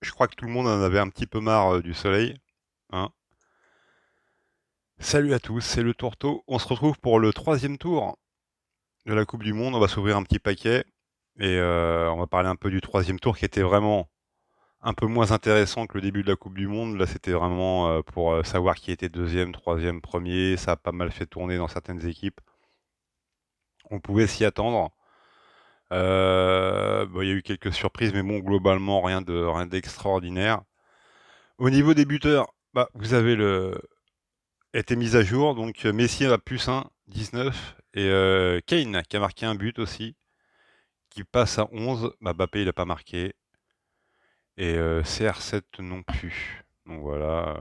Je crois que tout le monde en avait un petit peu marre du soleil, hein. Salut à tous, c'est le Tourteau. On se retrouve pour le troisième tour de la Coupe du Monde. On va s'ouvrir un petit paquet et on va parler un peu du troisième tour qui était vraiment un peu moins intéressant que le début de la Coupe du Monde. Là, c'était vraiment pour savoir qui était deuxième, troisième, premier. Ça a pas mal fait tourner dans certaines équipes. On pouvait s'y attendre. Bon, il y a eu quelques surprises, mais bon, globalement, rien d'extraordinaire. Au niveau des buteurs, bah, vous avez été mise à jour. Donc Messi a plus 1, 19. Et Kane qui a marqué un but aussi, qui passe à 11. Bah, Mbappé il n'a pas marqué. Et CR7 non plus. Donc voilà.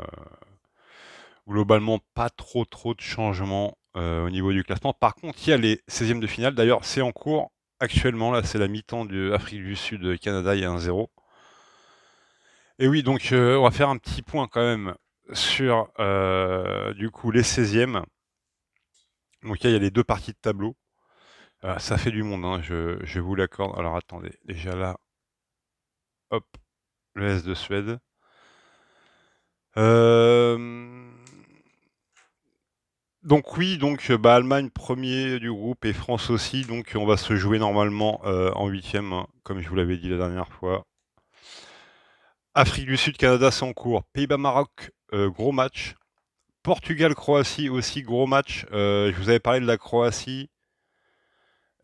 Globalement, pas trop de changements au niveau du classement. Par contre, il y a les 16e de finale. D'ailleurs, c'est en cours actuellement. Là, c'est la mi-temps de Afrique du Sud, Canada, il y a 1-0. Et oui, donc on va faire un petit point quand même sur du coup les 16e. Donc il y a les deux parties de tableau. Ça fait du monde, hein, je vous l'accorde. Alors attendez, déjà là, hop, le S de Suède. Euh, donc oui, donc bah, Allemagne premier du groupe et France aussi. Donc on va se jouer normalement en huitième, hein, comme je vous l'avais dit la dernière fois. Afrique du Sud, Canada, c'est en cours. Pays-Bas-Maroc, gros match. Portugal-Croatie aussi, gros match. Je vous avais parlé de la Croatie.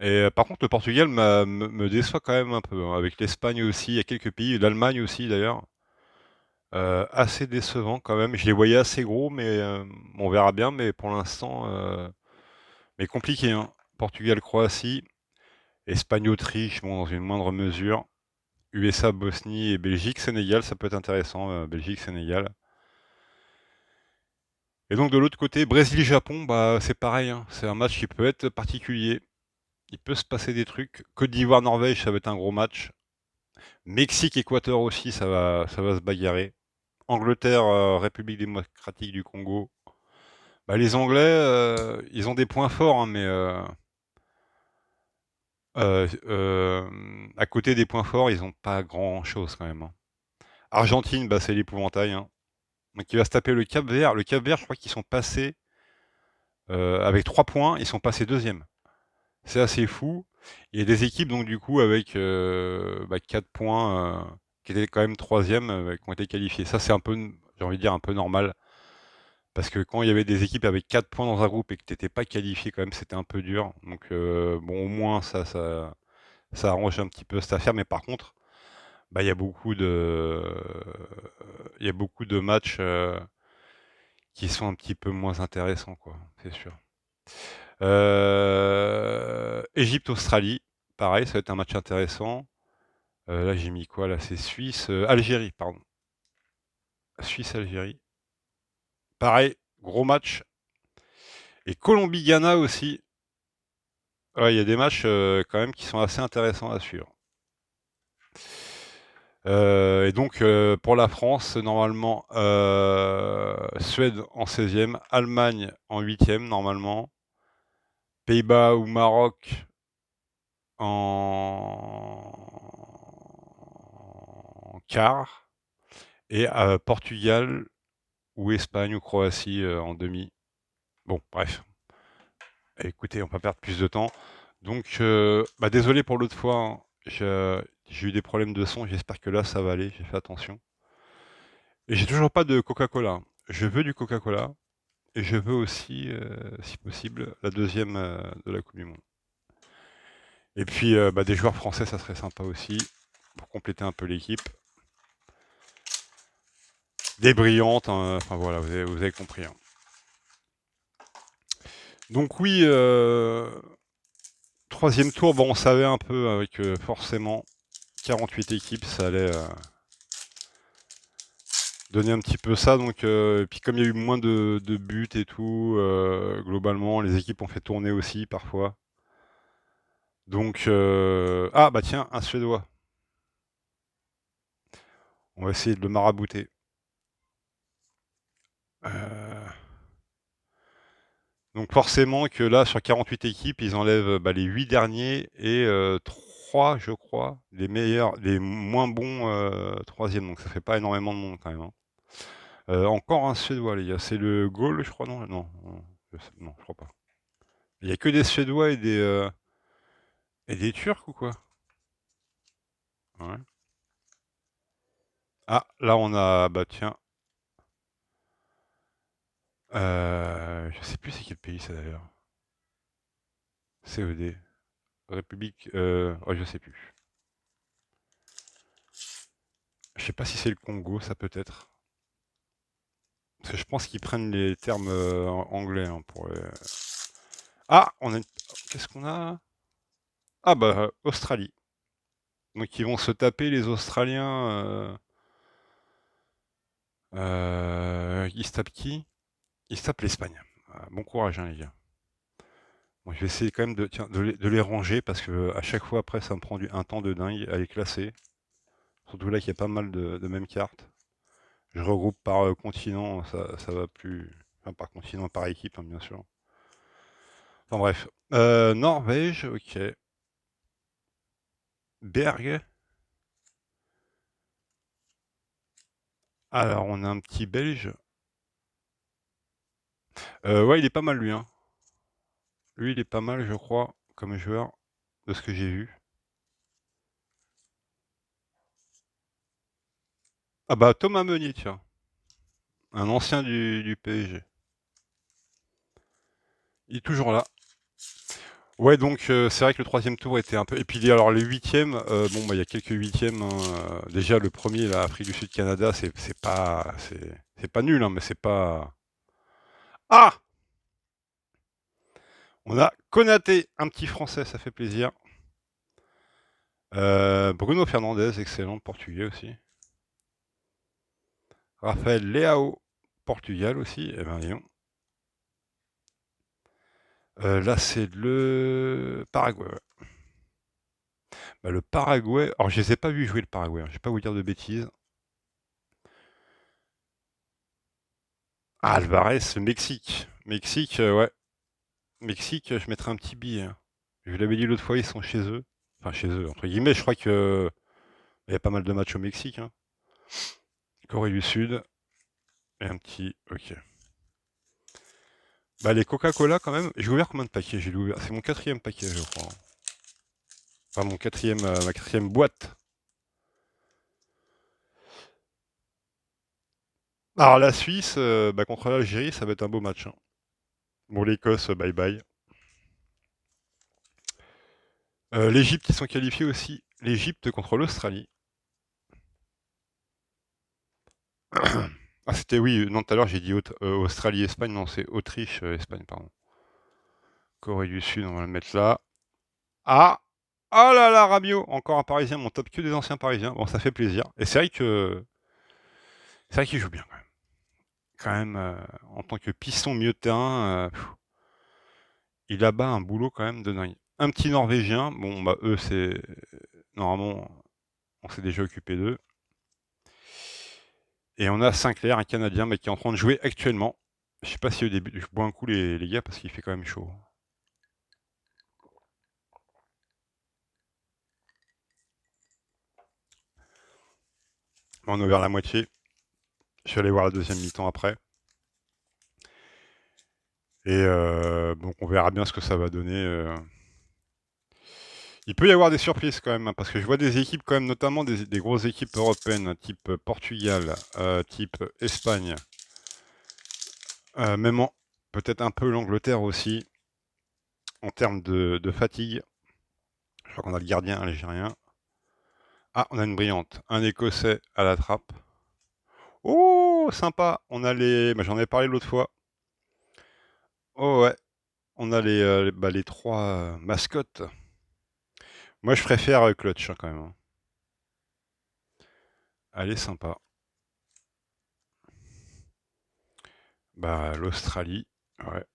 Et par contre, le Portugal me déçoit quand même un peu, hein, avec l'Espagne aussi, il y a quelques pays, l'Allemagne aussi d'ailleurs. Assez décevant quand même. Je les voyais assez gros, mais on verra bien. Mais pour l'instant, mais compliqué, hein. Portugal, Croatie, Espagne, Autriche, bon, dans une moindre mesure. USA, Bosnie et Belgique, Sénégal, ça peut être intéressant. Belgique, Sénégal. Et donc de l'autre côté, Brésil, Japon, bah c'est pareil, hein. C'est un match qui peut être particulier. Il peut se passer des trucs. Côte d'Ivoire, Norvège, ça va être un gros match. Mexique, Équateur aussi, ça va se bagarrer. Angleterre, République démocratique du Congo. Bah, les Anglais, ils ont des points forts, hein, mais à côté des points forts, ils n'ont pas grand-chose quand même, hein. Argentine, bah, c'est l'épouvantail, hein. Donc il va se taper le Cap-Vert. Le Cap-Vert, je crois qu'ils sont passés avec 3 points, ils sont passés deuxième. C'est assez fou. Il y a des équipes, donc du coup, avec 4 points, qui étaient quand même troisième, qui ont été qualifiées. Ça, c'est un peu, j'ai envie de dire, un peu normal. Parce que quand il y avait des équipes avec 4 points dans un groupe et que tu n'étais pas qualifié, quand même, c'était un peu dur. Donc, bon, au moins, ça arrange un petit peu cette affaire. Mais par contre, bah, il y a beaucoup de matchs qui sont un petit peu moins intéressants, quoi, c'est sûr. Égypte-Australie, pareil, ça va être un match intéressant. Là, j'ai mis quoi? Là, c'est Suisse-Algérie, pardon. Suisse-Algérie. Pareil, gros match. Et Colombie-Ghana aussi. Ouais, il y a des matchs quand même qui sont assez intéressants à suivre. Et donc pour la France, normalement, Suède en 16e, Allemagne en 8e normalement, Pays-Bas ou Maroc en quart, et Portugal ou Espagne ou Croatie en demi. Bon, bref. Écoutez, on va pas perdre plus de temps. Donc, bah, désolé pour l'autre fois, hein. J'ai eu des problèmes de son. J'espère que là, ça va aller. J'ai fait attention. Et j'ai toujours pas de Coca-Cola, hein. Je veux du Coca-Cola. Et je veux aussi, si possible, la deuxième de la Coupe du Monde. Et puis, bah, des joueurs français, ça serait sympa aussi, pour compléter un peu l'équipe. Des brillantes, hein, enfin voilà, vous avez compris, hein. Donc oui, troisième tour, bon, on savait un peu avec forcément 48 équipes, ça allait donner un petit peu ça. Donc, et puis comme il y a eu moins de buts et tout, globalement, les équipes ont fait tourner aussi parfois. Donc, ah bah tiens, un Suédois. On va essayer de le marabouter. Euh, Donc forcément que là, sur 48 équipes, ils enlèvent bah, les 8 derniers et 3, je crois, les moins bons troisièmes, donc ça fait pas énormément de monde quand même, hein. Encore un Suédois, les gars. C'est le Gaulle, je crois, non? Non, non, je crois pas. Il y a que des Suédois et des Turcs ou quoi? Ouais. Ah, là on a, bah tiens, je sais plus c'est quel pays ça d'ailleurs. CED, République, je sais plus. Je sais pas si c'est le Congo, ça peut être. Parce que je pense qu'ils prennent les termes anglais hein, pour. Ah, qu'est-ce qu'on a? Ah bah Australie. Donc ils vont se taper les Australiens. Ils se tapent qui? Ils se tapent l'Espagne. Ah, bon courage hein, les gars. Bon, je vais essayer quand même tiens, de les ranger parce que à chaque fois après ça me prend un temps de dingue à les classer. Surtout là qu'il y a pas mal de mêmes cartes. Je regroupe par continent, ça va plus. Enfin par continent, par équipe hein, bien sûr. Enfin bref. Norvège, ok. Berg. Alors on a un petit Belge. Ouais, il est pas mal lui, hein. Lui, il est pas mal, je crois, comme joueur, de ce que j'ai vu. Ah bah Thomas Meunier, tiens. Un ancien du PSG. Il est toujours là. Ouais, donc c'est vrai que le troisième tour était un peu. Et puis alors les huitièmes, bon bah il y a quelques huitièmes, hein. Déjà le premier, la Afrique du Sud Canada, c'est pas nul, hein, mais c'est pas. Ah! On a Konaté, un petit Français, ça fait plaisir. Bruno Fernandes, excellent portugais aussi. Raphaël Leao, Portugal aussi. Eh ben, disons. Là, c'est le Paraguay. Ouais. Bah, le Paraguay. Alors, je les ai pas vus jouer le Paraguay. Hein. Je vais pas vous dire de bêtises. Ah, Alvarez, le Mexique. Mexique, ouais. Mexique, je mettrai un petit billet. Hein. Je vous l'avais dit l'autre fois, ils sont chez eux. Enfin, chez eux, entre guillemets. Je crois que il y a pas mal de matchs au Mexique. Hein. Corée du Sud. Et un petit. Ok. Bah, les Coca-Cola, quand même. J'ai ouvert combien de paquets? J'ai ouvert. C'est mon quatrième paquet, je crois. Enfin, ma quatrième boîte. Alors, la Suisse, bah, contre l'Algérie, ça va être un beau match. Hein. Bon, l'Écosse, bye bye. L'Égypte, ils sont qualifiés aussi. L'Égypte contre l'Australie. Ah, c'était oui, non, tout à l'heure j'ai dit Australie-Espagne, non, c'est Autriche-Espagne, pardon. Corée du Sud, on va le mettre là. Ah! Oh là là, Rabiot! Encore un Parisien, mon top que des anciens Parisiens. Bon, ça fait plaisir. Et c'est vrai que. C'est vrai qu'il joue bien quand même. Quand même, en tant que piston milieu de terrain, il abat un boulot quand même de dingue. Un petit Norvégien, bon, bah, eux, c'est. Normalement, on s'est déjà occupé d'eux. Et on a Sinclair, un Canadien, mais qui est en train de jouer actuellement. Je sais pas si au début. Je bois un coup, les gars, parce qu'il fait quand même chaud. On a ouvert la moitié. Je suis allé voir la deuxième mi-temps après. Et donc on verra bien ce que ça va donner. Il peut y avoir des surprises quand même, hein, parce que je vois des équipes quand même, notamment des grosses équipes européennes, type Portugal, type Espagne, même peut-être un peu l'Angleterre aussi, en termes de fatigue. Je crois qu'on a le gardien algérien. Ah, on a une brillante. Un Écossais à la trappe. Oh, sympa. On a bah, j'en ai parlé l'autre fois. Oh ouais. On a les trois mascottes. Moi, je préfère Clutch hein, quand même. Hein. Elle est sympa. Bah, l'Australie. Ouais.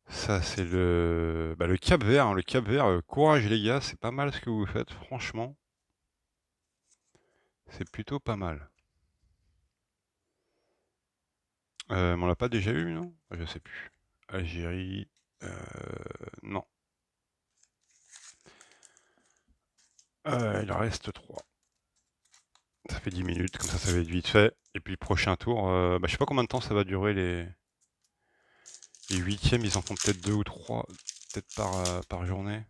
Ça, c'est le Cap-Vert. Hein. Le Cap-Vert, courage les gars, c'est pas mal ce que vous faites, franchement. C'est plutôt pas mal. Mais on l'a pas déjà eu, non? Je sais plus. Algérie. Non. Il en reste 3. Ça fait 10 minutes, comme ça va être vite fait. Et puis le prochain tour, je sais pas combien de temps ça va durer les 8e, ils en font peut-être 2 ou 3, peut-être par journée.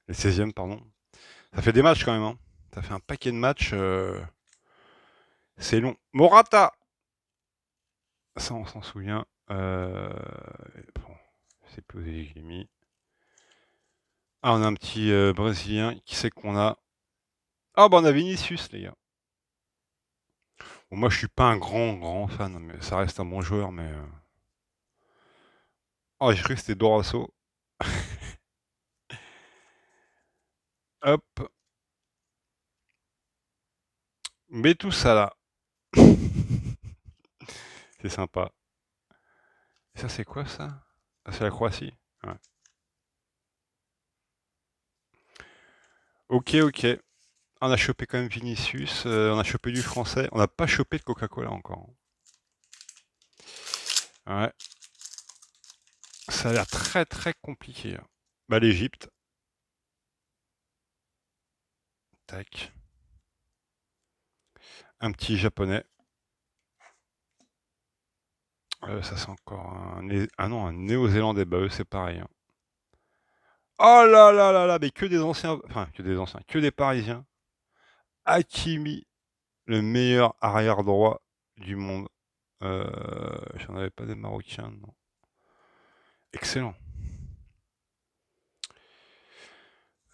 Les 16e, pardon. Ça fait des matchs quand même, hein. Ça fait un paquet de matchs. C'est long. Morata! Ça, on s'en souvient. Bon, c'est plus où j'ai mis. Ah, on a un petit Brésilien. Qui c'est qu'on a? Ah, bah on a Vinicius, les gars. Bon, moi, je suis pas un grand fan, mais ça reste un bon joueur, mais... Oh, j'ai cru que c'était Dorasso. Hop. Mets tout ça là. C'est sympa. Et ça, c'est quoi, ça? Ah, c'est la Croatie. Ouais. Ok, ok. On a chopé quand même Vinicius. On a chopé du français. On n'a pas chopé de Coca-Cola encore. Ouais. Ça a l'air très compliqué, hein. Bah, l'Égypte. Tac. Un petit japonais. Ça, c'est encore un... Ah non, un néo-zélandais. Bah, eux, c'est pareil, hein. Oh là là là là, mais que des anciens... Enfin, que des anciens. Que des Parisiens. Hakimi, le meilleur arrière droit du monde. J'en avais pas des Marocains, non. Excellent.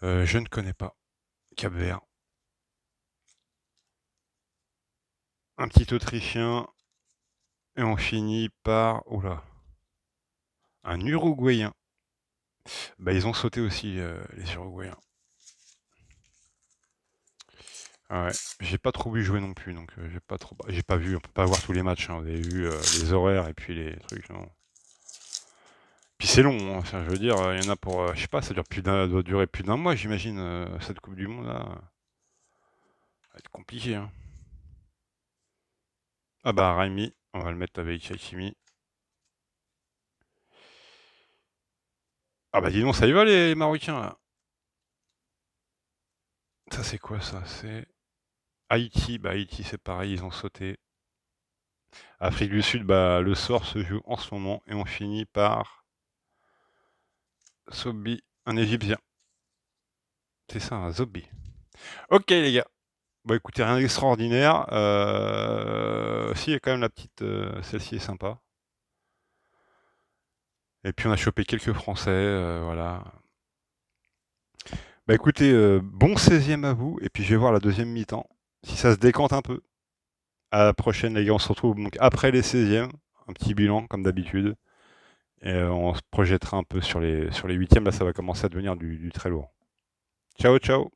Je ne connais pas. Cap-Vert. Un petit Autrichien. Et on finit par... Oula. Un Uruguayen. Bah, ils ont sauté aussi, les Uruguayens. Ouais. J'ai pas trop vu jouer non plus, donc j'ai pas trop... J'ai pas vu, on peut pas voir tous les matchs, hein. Vous avez vu les horaires et puis les trucs, non. Puis c'est long, hein. Enfin, je veux dire, il y en a pour... je sais pas, ça doit durer plus d'un mois, j'imagine, cette Coupe du Monde, là. Ça va être compliqué, hein. Ah bah, Raimi, on va le mettre avec Hakimi. Ah bah dis donc, ça y va les Marocains, là. Ça c'est quoi ça? C'est Haïti. Bah Haïti c'est pareil, ils ont sauté. Afrique du Sud, bah le sort se joue en ce moment et on finit par Sobi, un Égyptien. C'est ça, un Zobi. Ok les gars. Bon écoutez, rien d'extraordinaire. Si, il y a quand même la petite... celle-ci est sympa. Et puis on a chopé quelques Français, voilà. Bah écoutez, bon 16e à vous, et puis je vais voir la deuxième mi-temps. Si ça se décante un peu. À la prochaine les gars, on se retrouve donc après les 16e. Un petit bilan comme d'habitude. Et on se projettera un peu sur les 8e. Là, ça va commencer à devenir du très lourd. Ciao, ciao!